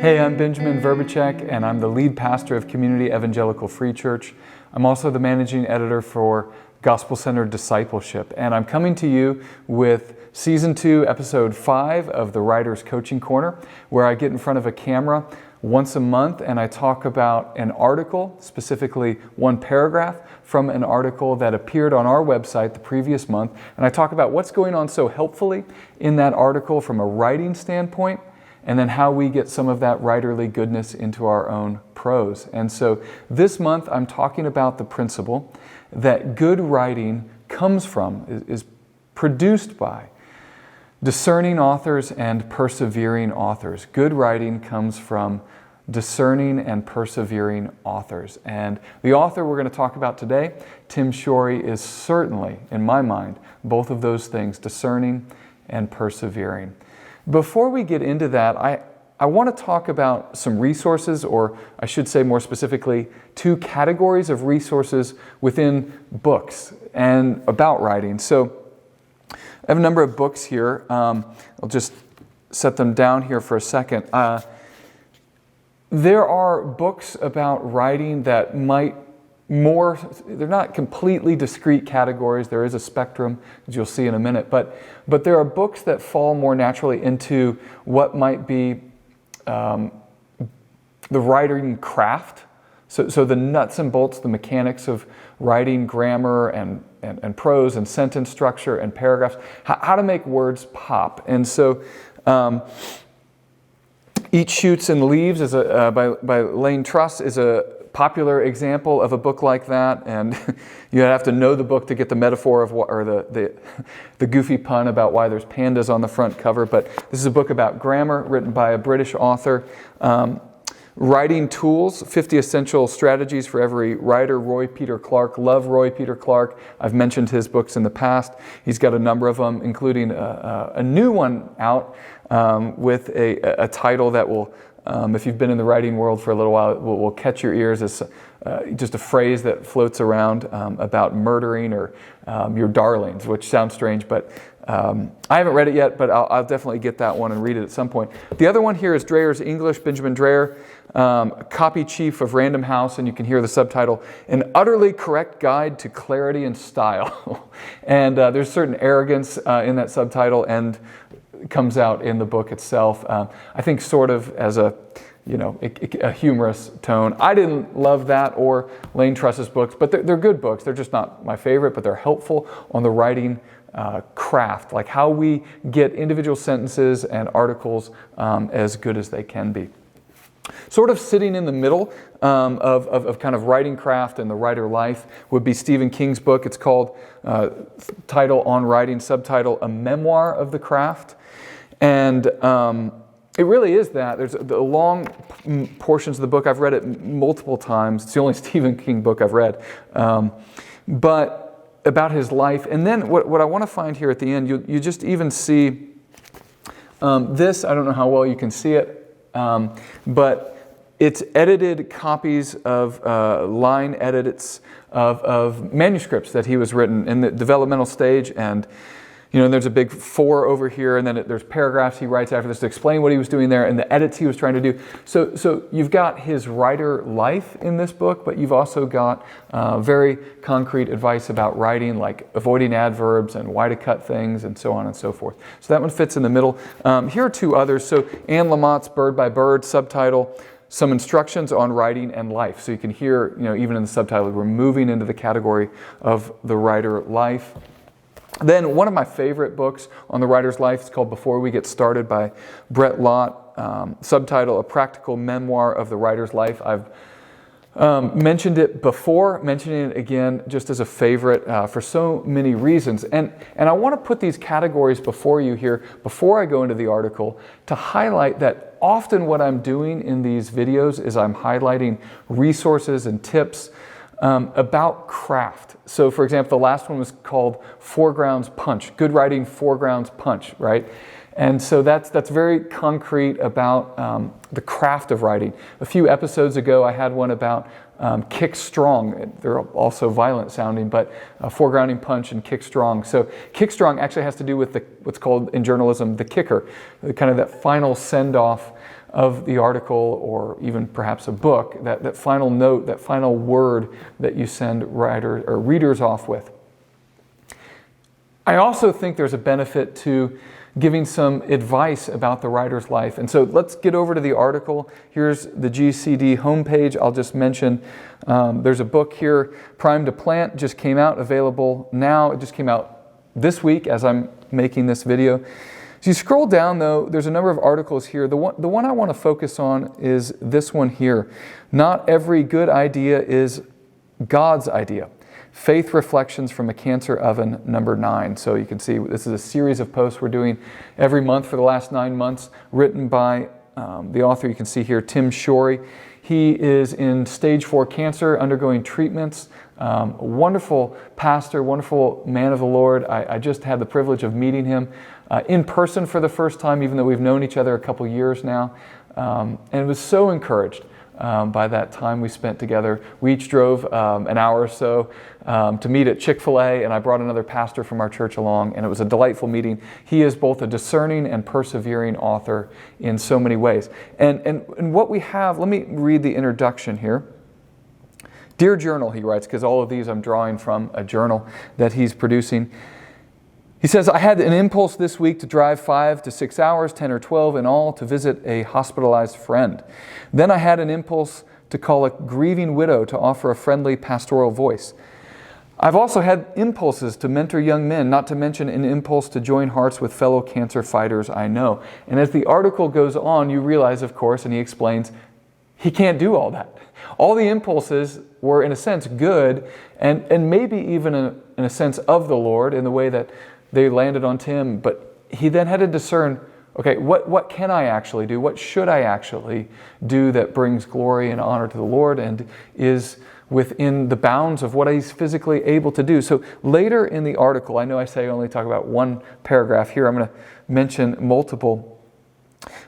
Hey, I'm Benjamin Verbicek, and I'm the lead pastor of Community Evangelical Free Church. I'm also the managing editor for Gospel-Centered Discipleship, and I'm coming to you with Season 2, Episode 5 of the Writer's Coaching Corner, where I get in front of a camera once a month and I talk about an article, specifically one paragraph from an article that appeared on our website the previous month, and I talk about what's going on so helpfully in that article from a writing standpoint, and then how we get some of that writerly goodness into our own prose. And so this month I'm talking about the principle that good writing comes from, is produced by discerning authors and persevering authors. Good writing comes from discerning and persevering authors. And the author we're going to talk about today, Tim Shorey, is certainly, in my mind, both of those things, discerning and persevering. Before we get into that, I want to talk about some resources, or I should say more specifically, two categories of resources within books and about writing. So I have a number of books here. I'll just set them down here for a second. There are books about writing that they're not completely discrete categories. There is a spectrum, as you'll see in a minute, but there are books that fall more naturally into what might be the writing craft. So the nuts and bolts, the mechanics of writing, grammar and prose and sentence structure and paragraphs, how to make words pop. And so Eat, Shoots, and Leaves by Lane Truss is a popular example of a book like that, and you have to know the book to get the metaphor of or the goofy pun about why there's pandas on the front cover. But this is a book about grammar written by a British author. Writing Tools, 50 Essential Strategies for Every Writer, Roy Peter Clark. Love Roy Peter Clark. I've mentioned his books in the past. He's got a number of them, including a new one out with a title that will, if you've been in the writing world for a little while, will catch your ears as just a phrase that floats around about murdering or your darlings, which sounds strange, but I haven't read it yet, but I'll definitely get that one and read it at some point. The other one here is Dreyer's English, Benjamin Dreyer, copy chief of Random House, and you can hear the subtitle, An Utterly Correct Guide to Clarity and Style. And there's certain arrogance in that subtitle, and it comes out in the book itself. I think sort of as a humorous tone. I didn't love that or Lane Truss's books, but they're good books. They're just not my favorite, but they're helpful on the writing craft, like how we get individual sentences and articles as good as they can be. Sort of sitting in the middle of kind of writing craft and the writer life would be Stephen King's book. It's called, title On Writing, subtitle A Memoir of the Craft. And it really is that. There's the long portions of the book. I've read it multiple times. It's the only Stephen King book I've read. But about his life. And then what I want to find here at the end, you just even see this. I don't know how well you can see it. But it's edited copies of line edits of manuscripts that he was written in the developmental stage, and there's a big 4 over here, and then there's paragraphs he writes after this to explain what he was doing there and the edits he was trying to do. So you've got his writer life in this book, but you've also got very concrete advice about writing, like avoiding adverbs and why to cut things and so on and so forth. So that one fits in the middle. Here are two others. So Anne Lamott's Bird by Bird, subtitle, Some Instructions on Writing and Life. So you can hear, even in the subtitle, we're moving into the category of the writer life. Then one of my favorite books on the writer's life is called Before We Get Started by Brett Lott, subtitle, A Practical Memoir of the Writer's Life. I've mentioned it before, mentioning it again just as a favorite for so many reasons. And I want to put these categories before you here, before I go into the article, to highlight that often what I'm doing in these videos is I'm highlighting resources and tips about craft. So for example, the last one was called Foregrounds Punch, Good Writing Foregrounds Punch, right? And so that's very concrete about the craft of writing. A few episodes ago, I had one about Kick Strong. They're also violent sounding, but Foregrounding Punch and Kick Strong. So Kick Strong actually has to do with what's called in journalism the kicker, kind of that final send-off of the article, or even perhaps a book, that final note, that final word that you send writers or readers off with. I also think there's a benefit to giving some advice about the writer's life. And so let's get over to the article. Here's the GCD homepage. I'll just mention there's a book here, Prime to Plant, just came out, available now. It just came out this week as I'm making this video. So you scroll down, though, there's a number of articles here. The one I want to focus on is this one here. Not every good idea is God's idea. Faith Reflections from a Cancer Oven, number 9. So you can see this is a series of posts we're doing every month for the last 9 months, written by the author you can see here, Tim Shorey. He is in stage 4 cancer, undergoing treatments. A wonderful pastor, wonderful man of the Lord. I just had the privilege of meeting him in person for the first time, even though we've known each other a couple years now. And was so encouraged by that time we spent together. We each drove an hour or so to meet at Chick-fil-A, and I brought another pastor from our church along, and it was a delightful meeting. He is both a discerning and persevering author in so many ways. And what we have, let me read the introduction here. Dear Journal, he writes, because all of these I'm drawing from a journal that he's producing. He says, I had an impulse this week to drive 5 to 6 hours, 10 or 12 in all, to visit a hospitalized friend. Then I had an impulse to call a grieving widow to offer a friendly pastoral voice. I've also had impulses to mentor young men, not to mention an impulse to join hearts with fellow cancer fighters I know. And as the article goes on, you realize, of course, and he explains, he can't do all that. All the impulses were, in a sense, good, and maybe even in a sense of the Lord, in the way that they landed on Tim, but he then had to discern, okay, what can I actually do? What should I actually do that brings glory and honor to the Lord and is within the bounds of what he's physically able to do? So later in the article, I know I say I only talk about one paragraph here, I'm going to mention multiple,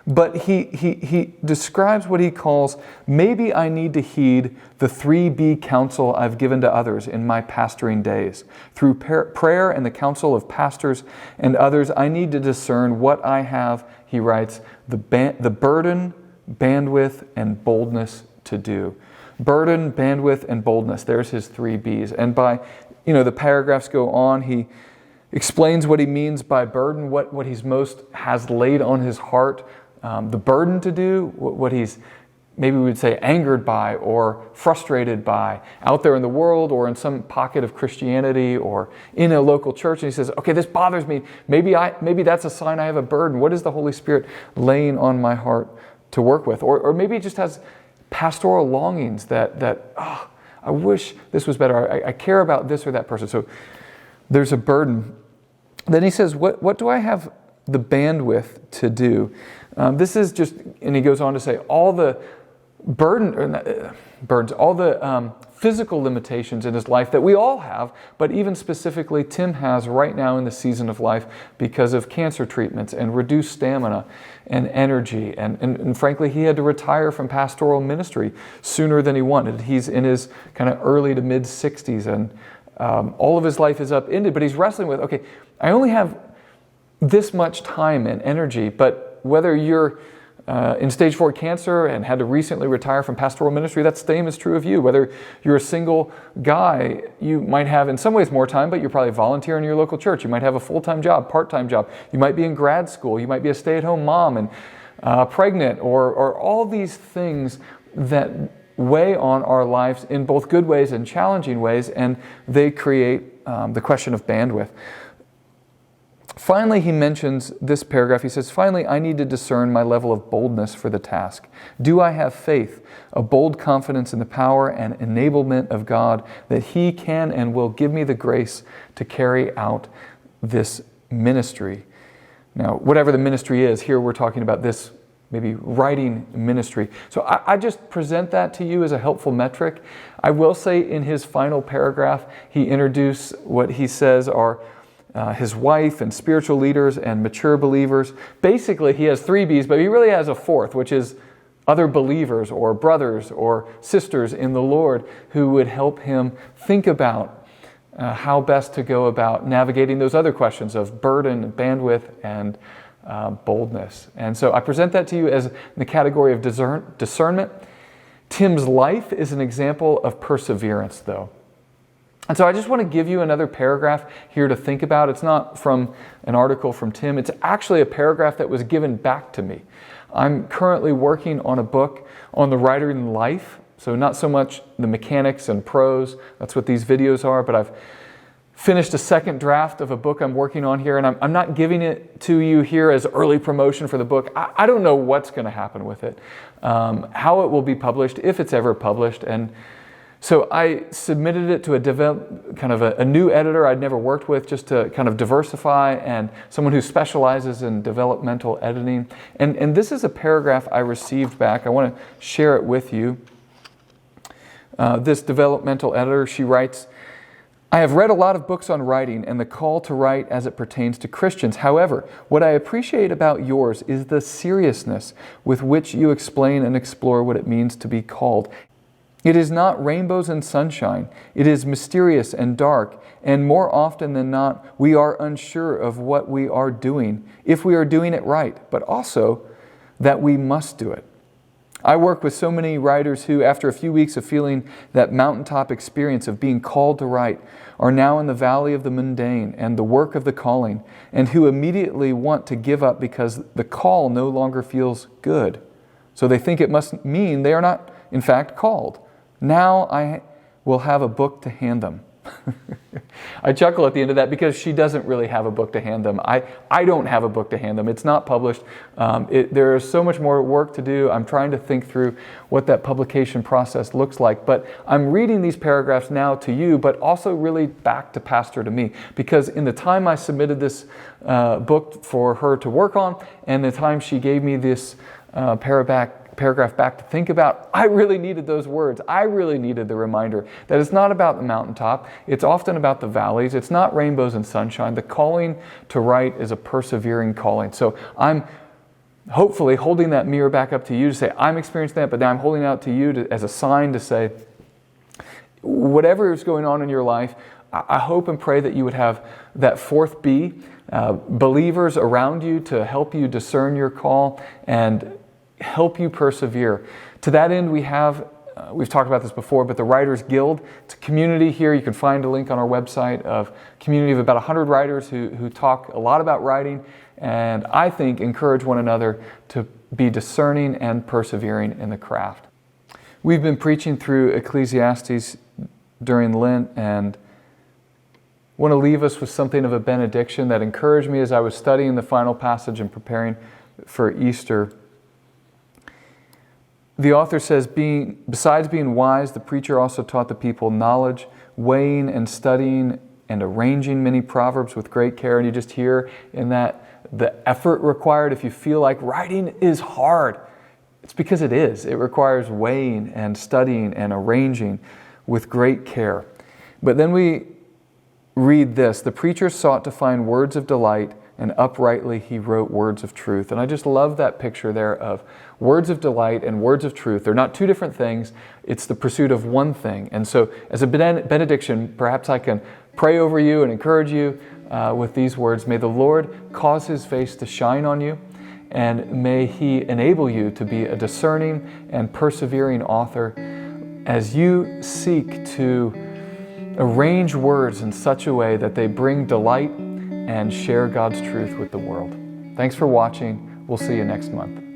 but he describes what he calls, maybe I need to heed the 3B counsel I've given to others in my pastoring days. Through prayer and the counsel of pastors and others, I need to discern what I have, he writes, the burden, bandwidth, and boldness to do. Burden, bandwidth, and boldness. There's his 3Bs. And by, the paragraphs go on, he explains what he means by burden, what he's most has laid on his heart, the burden to do, what he's maybe we would say angered by or frustrated by out there in the world or in some pocket of Christianity or in a local church. And he says, okay, this bothers me. Maybe that's a sign I have a burden. What is the Holy Spirit laying on my heart to work with? Or maybe he just has pastoral longings that I wish this was better. I care about this or that person. So there's a burden. Then he says, what do I have the bandwidth to do? This is just, and he goes on to say, all the burdens, all the physical limitations in his life that we all have, but even specifically Tim has right now in the season of life because of cancer treatments and reduced stamina and energy. And frankly, he had to retire from pastoral ministry sooner than he wanted. He's in his kind of early to mid 60s, and all of his life is upended, but he's wrestling with, okay, I only have this much time and energy, but whether you're in stage 4 cancer and had to recently retire from pastoral ministry, that same is true of you. Whether you're a single guy, you might have in some ways more time, but you're probably volunteering in your local church. You might have a full-time job, part-time job. You might be in grad school. You might be a stay-at-home mom and pregnant, or all these things that weigh on our lives in both good ways and challenging ways, and they create the question of bandwidth. Finally, he mentions this paragraph. He says, finally, I need to discern my level of boldness for the task. Do I have faith, a bold confidence in the power and enablement of God that He can and will give me the grace to carry out this ministry? Now, whatever the ministry is, here we're talking about this maybe writing ministry. So I just present that to you as a helpful metric. I will say in his final paragraph, he introduced what he says are his wife and spiritual leaders and mature believers. Basically, he has 3 Bs, but he really has a 4th, which is other believers or brothers or sisters in the Lord who would help him think about how best to go about navigating those other questions of burden, bandwidth, and boldness. And so I present that to you as in the category of discernment. Tim's life is an example of perseverance, though. And so I just want to give you another paragraph here to think about. It's not from an article from Tim. It's actually a paragraph that was given back to me. I'm currently working on a book on the writing life. So not so much the mechanics and prose. That's what these videos are. But I've finished a second draft of a book I'm working on here. And I'm not giving it to you here as early promotion for the book. I don't know what's going to happen with it. How it will be published, if it's ever published. And so I submitted it to a new editor I'd never worked with, just to kind of diversify, and someone who specializes in developmental editing. And this is a paragraph I received back. I want to share it with you. This developmental editor, she writes, I have read a lot of books on writing and the call to write as it pertains to Christians. However, what I appreciate about yours is the seriousness with which you explain and explore what it means to be called. It is not rainbows and sunshine. It is mysterious and dark, and more often than not, we are unsure of what we are doing, if we are doing it right, but also that we must do it. I work with so many writers who, after a few weeks of feeling that mountaintop experience of being called to write, are now in the valley of the mundane and the work of the calling, and who immediately want to give up because the call no longer feels good. So they think it must mean they are not, in fact, called. Now I will have a book to hand them. I chuckle at the end of that because she doesn't really have a book to hand them. I don't have a book to hand them. It's not published. There is so much more work to do. I'm trying to think through what that publication process looks like. But I'm reading these paragraphs now to you, but also really back to Pastor, to me. Because in the time I submitted this book for her to work on, and the time she gave me this paragraph back to think about, I really needed those words. I really needed the reminder that it's not about the mountaintop. It's often about the valleys. It's not rainbows and sunshine. The calling to write is a persevering calling. So I'm hopefully holding that mirror back up to you to say, I'm experiencing that, but now I'm holding it out to you as a sign to say, whatever is going on in your life, I hope and pray that you would have that fourth B, believers around you to help you discern your call and help you persevere. To that end, we've talked about this before, but the Writers Guild, it's a community here. You can find a link on our website of a community of about 100 writers who talk a lot about writing, and I think encourage one another to be discerning and persevering in the craft. We've been preaching through Ecclesiastes during Lent, and want to leave us with something of a benediction that encouraged me as I was studying the final passage and preparing for Easter. The author says, besides being wise, the preacher also taught the people knowledge, weighing and studying and arranging many proverbs with great care. And you just hear in that the effort required. If you feel like writing is hard, it's because it is. It requires weighing and studying and arranging with great care. But then we read this, the preacher sought to find words of delight, and uprightly he wrote words of truth. And I just love that picture there of words of delight and words of truth. They're not two different things. It's the pursuit of one thing. And so as a benediction, perhaps I can pray over you and encourage you with these words. May the Lord cause His face to shine on you, and may He enable you to be a discerning and persevering author as you seek to arrange words in such a way that they bring delight and share God's truth with the world. Thanks for watching. We'll see you next month.